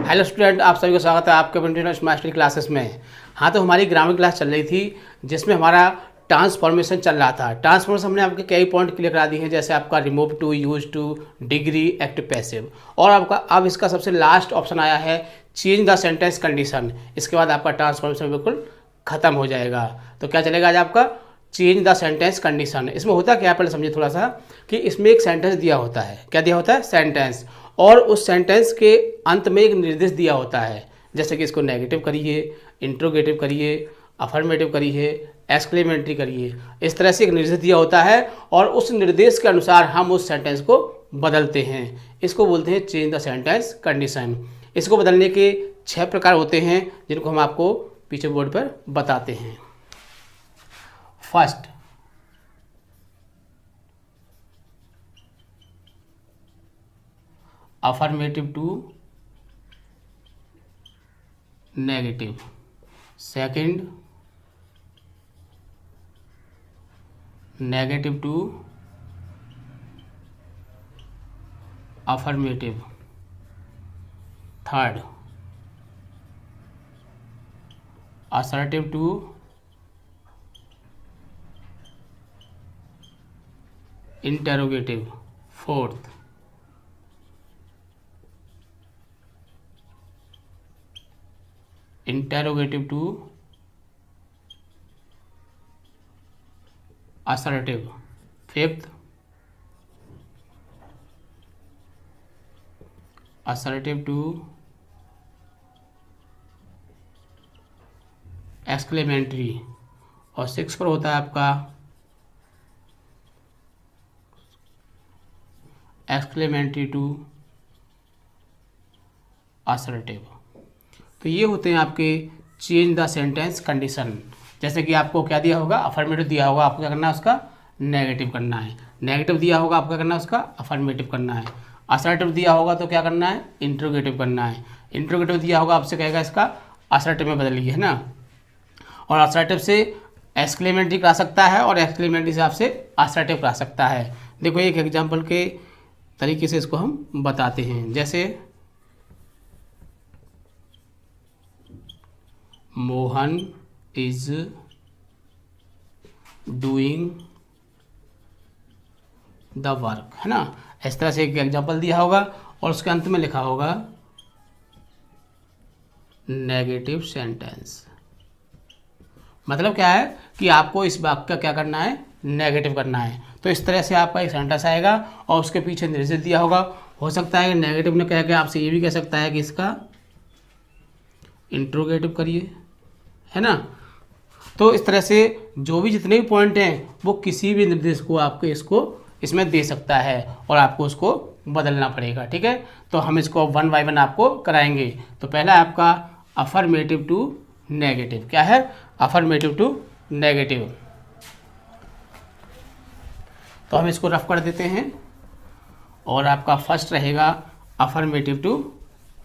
Hello student, आप सभी को स्वागत है आपके कंटिन्यूअस मास्टरी क्लासेस में। हाँ, तो हमारी ग्रामर क्लास चल रही थी जिसमें हमारा ट्रांसफॉर्मेशन चल रहा था। ट्रांसफॉर्मेशन हमने आपके कई पॉइंट क्लियर करा दिए हैं, जैसे आपका remove to, use to, degree, active, passive. और आपका अब इसका सबसे लास्ट ऑप्शन आया है चेंज द सेंटेंस कंडीशन। इसके बाद आपका ट्रांसफॉर्मेशन बिल्कुल खत्म हो जाएगा। तो क्या चलेगा आज आपका चेंज द सेंटेंस कंडीशन। इसमें होता क्या है पहले समझिए थोड़ा सा, कि इसमें एक सेंटेंस दिया होता है। क्या दिया होता है? सेंटेंस। और उस सेंटेंस के अंत में एक निर्देश दिया होता है, जैसे कि इसको नेगेटिव करिए, इंट्रोगेटिव करिए, अफर्मेटिव करिए, एक्सक्लेमेटरी करिए। इस तरह से एक निर्देश दिया होता है और उस निर्देश के अनुसार हम उस सेंटेंस को बदलते हैं। इसको बोलते हैं चेंज द सेंटेंस कंडीशन। इसको बदलने के 6 प्रकार होते हैं, जिनको हम आपको पीछे बोर्ड पर बताते हैं। First, affirmative to negative. Second, negative to affirmative. Third, assertive to interrogative. Fourth, interrogative to assertive. Fifth, assertive to exclamatory. और 6 पर होता है आपका एक्सक्लेमेटरी टू असर्टिव। तो ये होते हैं आपके चेंज द सेंटेंस कंडीशन। जैसे कि आपको क्या दिया होगा? अफर्मेटिव दिया होगा, आपको क्या करना है? उसका नेगेटिव करना है। नेगेटिव दिया होगा, आपको क्या करना है? उसका अफर्मेटिव करना है। असर्टिव दिया होगा तो क्या करना है? इंट्रोगेटिव करना है। इंट्रोगेटिव दिया होगा, आपसे कहेगा इसका असर्टिव में बदलिए, है ना। और असर्टिव से एक्सक्लेमेटरी करा सकता है और एक्सक्लेमेटरी से आपसे असर्टिव करा सकता है। देखो एक एग्जाम्पल के तरीके से इसको हम बताते हैं। जैसे Mohan is doing the work, है ना। इस तरह से एक एग्जाम्पल दिया होगा और उसके अंत में लिखा होगा नेगेटिव सेंटेंस। मतलब क्या है कि आपको इस वाक्य का क्या करना है? नेगेटिव करना है। तो इस तरह से आपका एक सेंटेंस आएगा और उसके पीछे निर्देश दिया होगा। हो सकता है कि नेगेटिव ने कह के आपसे ये भी कह सकता है कि इसका इंट्रोगेटिव करिए, है ना। तो इस तरह से जो भी जितने भी पॉइंट हैं वो किसी भी निर्देश को आपको इसको इसमें दे सकता है और आपको उसको बदलना पड़ेगा, ठीक है। तो हम इसको 1 बाय 1 आपको कराएंगे। तो पहला है आपका अफर्मेटिव टू नेगेटिव। क्या है? Affirmative to negative. तो हम इसको रफ कर देते हैं और आपका फर्स्ट रहेगा अफर्मेटिव टू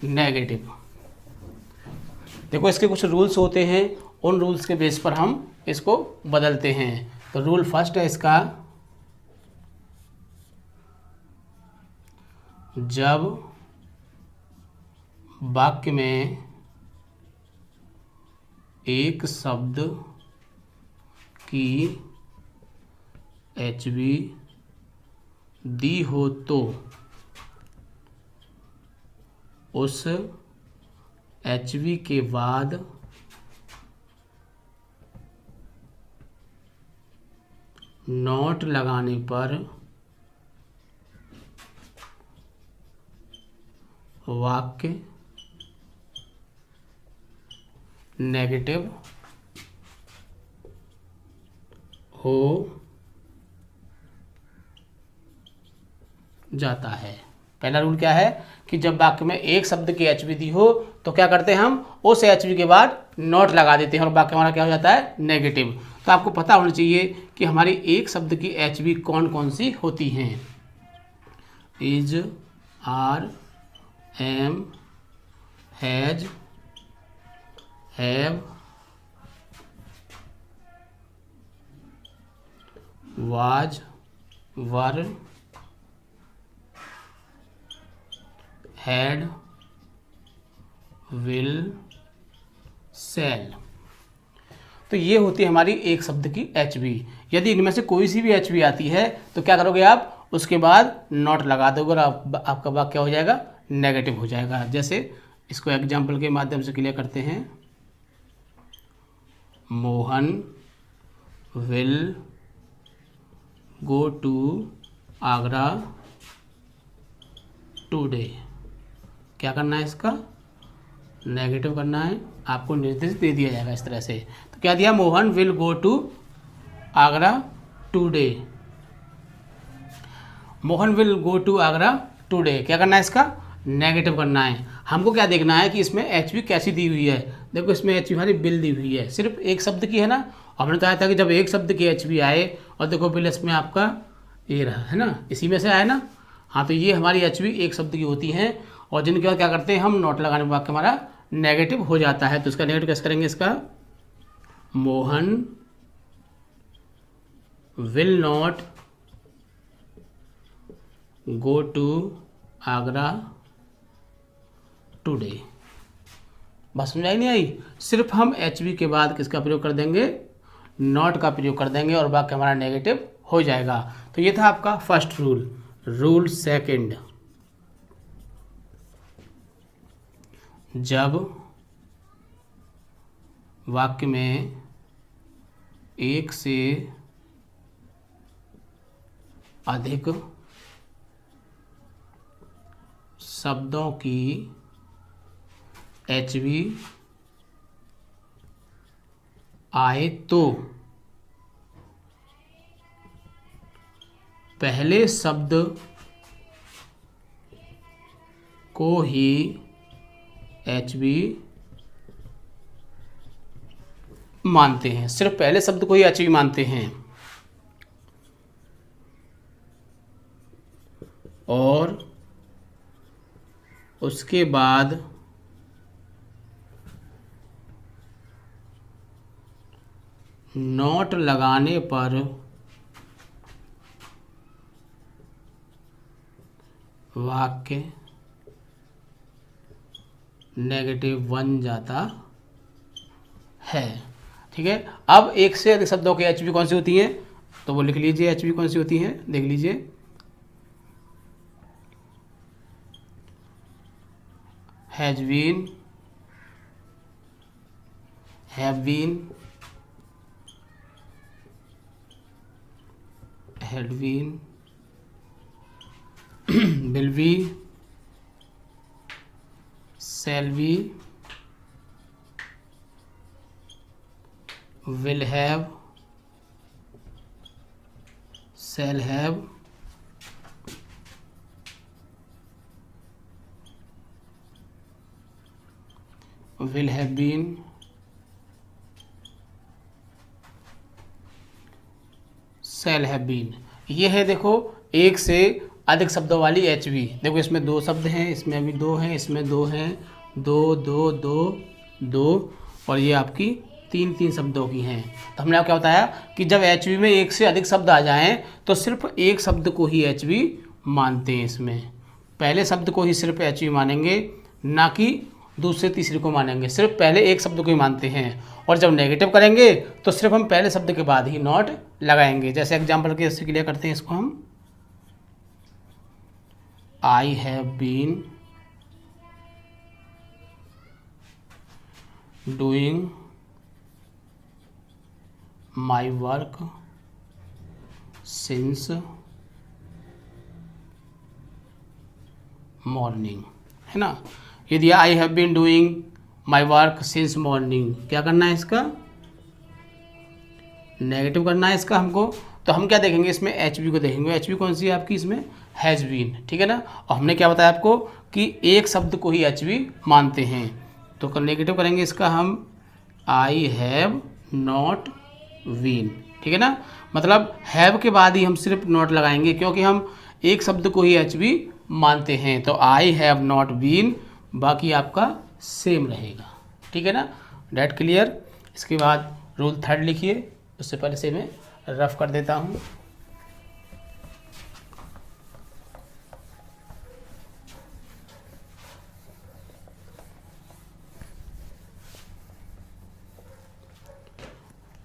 नेगेटिव। देखो इसके कुछ रूल्स होते हैं, उन रूल्स के बेस पर हम इसको बदलते हैं। तो रूल फर्स्ट है इसका, जब वाक्य में एक शब्द की HV दी हो तो उस HV के बाद नॉट लगाने पर वाक्य नेगेटिव हो जाता है। पहला रूल क्या है कि जब वाक्य में एक शब्द की HV दी हो तो क्या करते हैं? हम उस HV के बाद नॉट लगा देते हैं और वाक्य हमारा क्या हो जाता है? नेगेटिव। तो आपको पता होना चाहिए कि हमारी एक शब्द की HV कौन कौन सी होती हैं। Is, are, am, has, have, was, were, had, will shall. तो ये होती है हमारी एक शब्द की एच बी। यदि इनमें से कोई सी भी एच बी आती है तो क्या करोगे आप, उसके बाद नॉट लगा दोगे और आपका वाक्य क्या हो जाएगा, नेगेटिव हो जाएगा। जैसे इसको एग्जाम्पल के माध्यम से क्लियर करते हैं। Mohan will go to Agra today. क्या करना है, इसका नेगेटिव करना है, आपको निर्देश दे दिया जाएगा इस तरह से। तो क्या दिया, Mohan will go to Agra today. Mohan will go to Agra today, क्या करना है, इसका नेगेटिव करना है। हमको क्या देखना है कि इसमें एच बी कैसी दी हुई है। देखो इसमें एच बी हमारी बिल दी हुई है, सिर्फ एक शब्द की है ना। हमने कहा था कि जब एक शब्द की एच बी आए, और देखो बिल इसमें आपका ये रहा है ना, इसी में से आया ना। हाँ, तो ये हमारी एच बी एक शब्द की होती हैं, और जिनके बाद क्या करते हैं हम, नोट लगाने के वाक्य हमारा नेगेटिव हो जाता है। तो इसका नेगेटिव कैसे करेंगे, इसका Mohan will not go to Agra today. बस समझ आई नहीं आई, सिर्फ हम एच बी के बाद किसका प्रयोग कर देंगे, नॉट का प्रयोग कर देंगे, और वाक्य हमारा नेगेटिव हो जाएगा। तो ये था आपका फर्स्ट रूल। रूल सेकंड, जब वाक्य में एक से अधिक शब्दों की एच बी आए तो पहले शब्द को ही एच बी मानते हैं। सिर्फ पहले शब्द को ही एच बी मानते हैं, और उसके बाद नॉट लगाने पर वाक्य नेगेटिव बन जाता है। ठीक है, अब एक से अधिक शब्दों की एच बी कौन सी होती हैं, तो वो लिख लीजिए एच बी कौन सी होती हैं, देख लीजिए। Has been, have been, had been, will be, shall be, will have, shall have, will have been, shall have been। ये है देखो एक से अधिक शब्दों वाली एच बी। देखो इसमें दो शब्द हैं, इसमें अभी दो हैं, इसमें दो हैं, दो दो दो दो, और ये आपकी तीन तीन शब्दों की हैं। तो हमने आपको क्या बताया कि जब एच बी में एक से अधिक शब्द आ जाएं तो सिर्फ एक शब्द को ही एच बी मानते हैं। इसमें पहले शब्द को ही सिर्फ एच बी मानेंगे, ना कि दूसरे तीसरे को मानेंगे, सिर्फ पहले एक शब्द को ही मानते हैं। और जब नेगेटिव करेंगे तो सिर्फ हम पहले शब्द के बाद ही नॉट लगाएंगे। जैसे एग्जाम्पल के इससे क्लियर करते हैं इसको हम। I have been doing my work since morning, है ना। ये दिया I have been doing my work since morning, क्या करना है, इसका नेगेटिव करना है इसका हमको। तो हम क्या देखेंगे, इसमें एच बी को देखेंगे। एच बी कौन सी है आपकी, इसमें हैज़ बीन, ठीक है ना। और हमने क्या बताया आपको कि एक शब्द को ही एच बी मानते हैं। तो नेगेटिव करेंगे इसका हम, आई हैव नॉट बीन, ठीक है ना। मतलब हैव के बाद ही हम सिर्फ नॉट लगाएंगे, क्योंकि हम एक शब्द को ही एच बी मानते हैं। तो आई हैव नॉट बीन, बाकी आपका सेम रहेगा, ठीक है ना। That clear. इसके बाद रूल थर्ड लिखिए, उससे पहले से मैं रफ कर देता हूँ।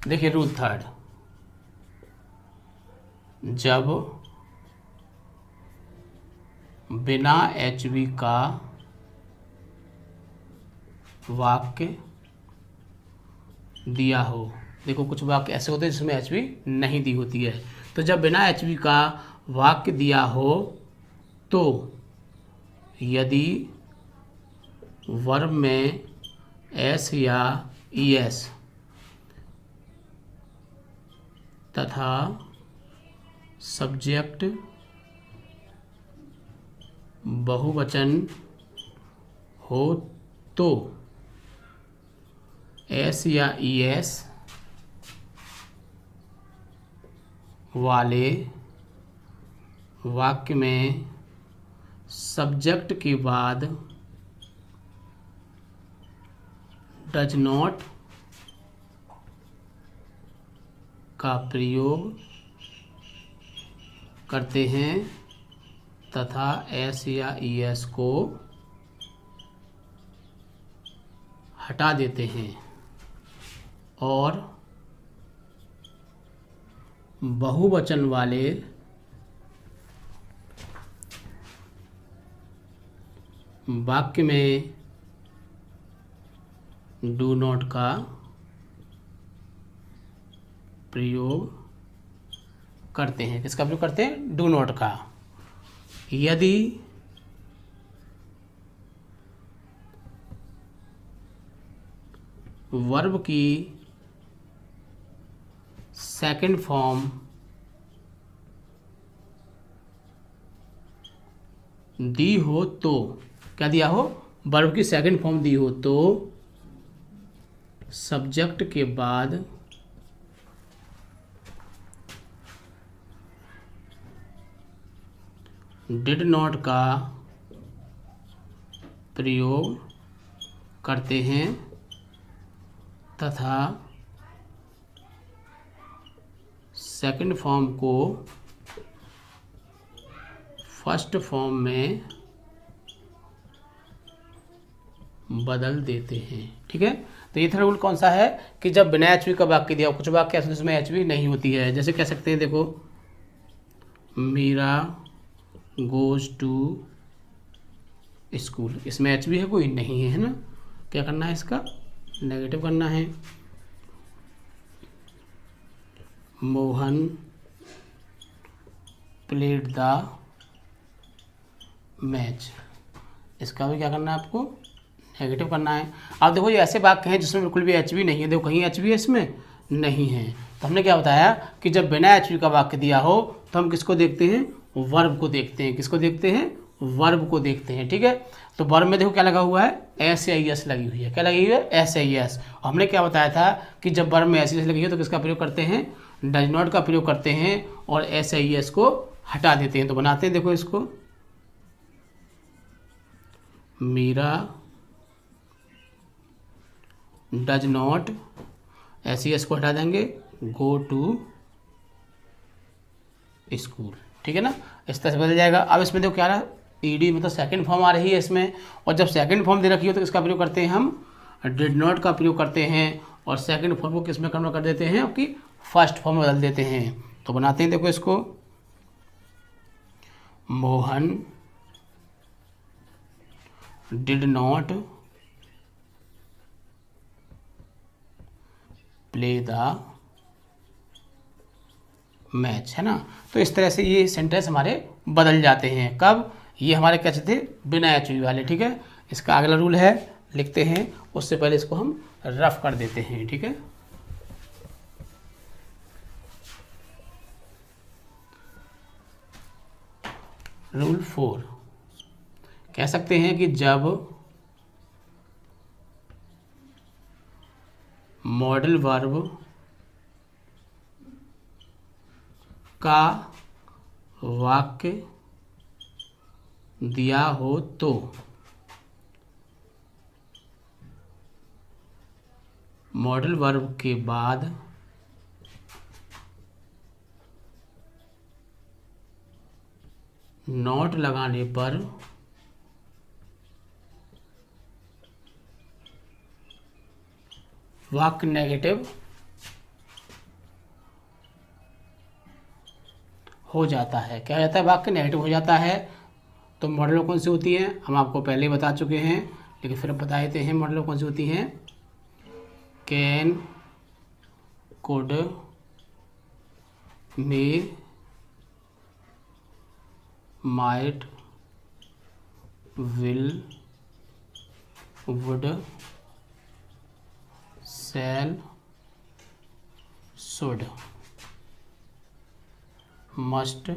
देखिए रूल थर्ड, जब बिना एचवी का वाक्य दिया हो, देखो कुछ वाक्य ऐसे होते हैं जिसमें एचवी नहीं दी होती है, तो जब बिना एचवी का वाक्य दिया हो तो यदि वर्ब में एस या ईएस तथा सब्जेक्ट बहुवचन हो तो एस या ईएस वाले वाक्य में सब्जेक्ट के बाद डज नॉट का प्रयोग करते हैं तथा एस या ईएस को हटा देते हैं और बहुवचन वाले वाक्य में डू नॉट का प्रयोग करते हैं। किसका प्रयोग करते हैं? डू नॉट का। यदि वर्ब की सेकंड फॉर्म दी हो तो, क्या दिया हो? वर्ब की सेकंड फॉर्म दी हो तो सब्जेक्ट के बाद डिड नॉट का प्रयोग करते हैं तथा सेकंड फॉर्म को फर्स्ट फॉर्म में बदल देते हैं। ठीक है, तो ये था रूल कौन सा है कि जब बिना एचवी का वाक्य दिया, कुछ वाक्य ऐसे जिसमें एचवी नहीं होती है, जैसे कह सकते हैं देखो मीरा गोज टू स्कूल, इसमें एचवी है कोई नहीं है, है ना। क्या करना है? इसका नेगेटिव करना है। मोहन प्लेड द मैच, इसका भी क्या करना है आपको? नेगेटिव करना है। अब देखो ये ऐसे वाक्य हैं जिसमें बिल्कुल भी एचवी नहीं है, देखो कहीं एचवी है इसमें नहीं है, तो हमने क्या बताया कि जब बिना एचवी का वाक्य दिया हो तो हम किसको देखते हैं? वर्ब को देखते हैं। किसको देखते हैं? वर्ब को देखते हैं। ठीक है, तो वर्ब में देखो क्या लगा हुआ है? एस या एस लगी हुई है। क्या लगी हुई है? एस या एस। हमने क्या बताया था कि जब वर्ब में एस लगी हुई है तो किसका प्रयोग करते हैं? डज नॉट का प्रयोग करते हैं और एस या एस को हटा देते हैं। तो बनाते हैं देखो इसको, Meera does not, S E S को हटा देंगे, गो टू स्कूल। ठीक है ना, इस तरह से बदल जाएगा। अब इसमें देखो क्या रहा? ईडी मतलब सेकंड फॉर्म आ रही है इसमें, और जब सेकंड फॉर्म दे रखी हो तो किसका प्रयोग करते हैं? हम डिड नॉट का प्रयोग करते हैं और सेकंड फॉर्म को किस में कन्वर्ट कर देते हैं? आपकी फर्स्ट फॉर्म में बदल देते हैं। तो बनाते हैं देखो इसको, Mohan did not play the match, है ना। तो इस तरह से ये सेंटेंस हमारे बदल जाते हैं। कब? ये हमारे क्या थे? बिना एचवी वाले। ठीक है, इसका अगला रूल है, लिखते हैं, उससे पहले इसको हम रफ कर देते हैं। ठीक है, रूल 4 कह सकते हैं कि जब मॉडल वर्ब का वाक्य दिया हो तो मॉडल वर्ब के बाद नॉट लगाने पर वाक्य नेगेटिव हो जाता है। क्या हो जाता है? वाक्य नेगेटिव हो जाता है। तो मॉडल कौन सी होती हैं? हम आपको पहले ही बता चुके हैं, लेकिन फिर अब बता देते हैं मॉडल कौन सी होती हैं। Can, could, may, might, will, would, shall, should, must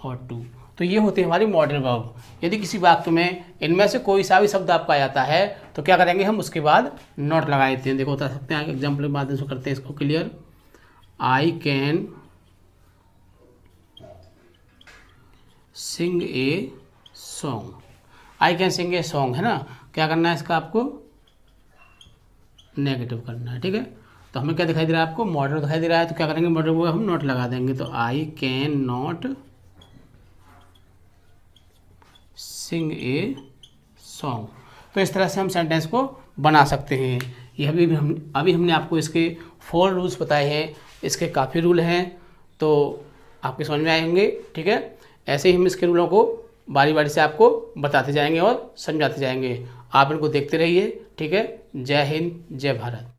और टू। तो ये होते हैं हमारी मॉडल वर्ब। यदि किसी वाक्य में इनमें से कोई सा भी शब्द आपका आ जाता है तो क्या करेंगे, हम उसके बाद नॉट लगा देते हैं। देखो बता सकते हैं, एग्जाम्पल के माध्यम से करते हैं इसको clear. I can sing a song. I can sing a song है ना, क्या करना है इसका आपको? नेगेटिव करना है। ठीक है, तो हमें क्या दिखाई दे रहा है आपको? मॉडल दिखाई दे रहा है, तो क्या करेंगे, मॉडल को हम नॉट लगा देंगे। तो I can not sing a song. तो इस तरह से हम सेंटेंस को बना सकते हैं। ये अभी हमने आपको इसके 4 रूल्स बताए हैं। इसके काफ़ी रूल हैं, तो आपके समझ में आएंगे। ठीक है, ऐसे ही हम इसके रूलों को बारी बारी से आपको बताते जाएंगे और समझाते जाएंगे। आप इनको देखते रहिए। ठीक है, जय हिंद, जय भारत।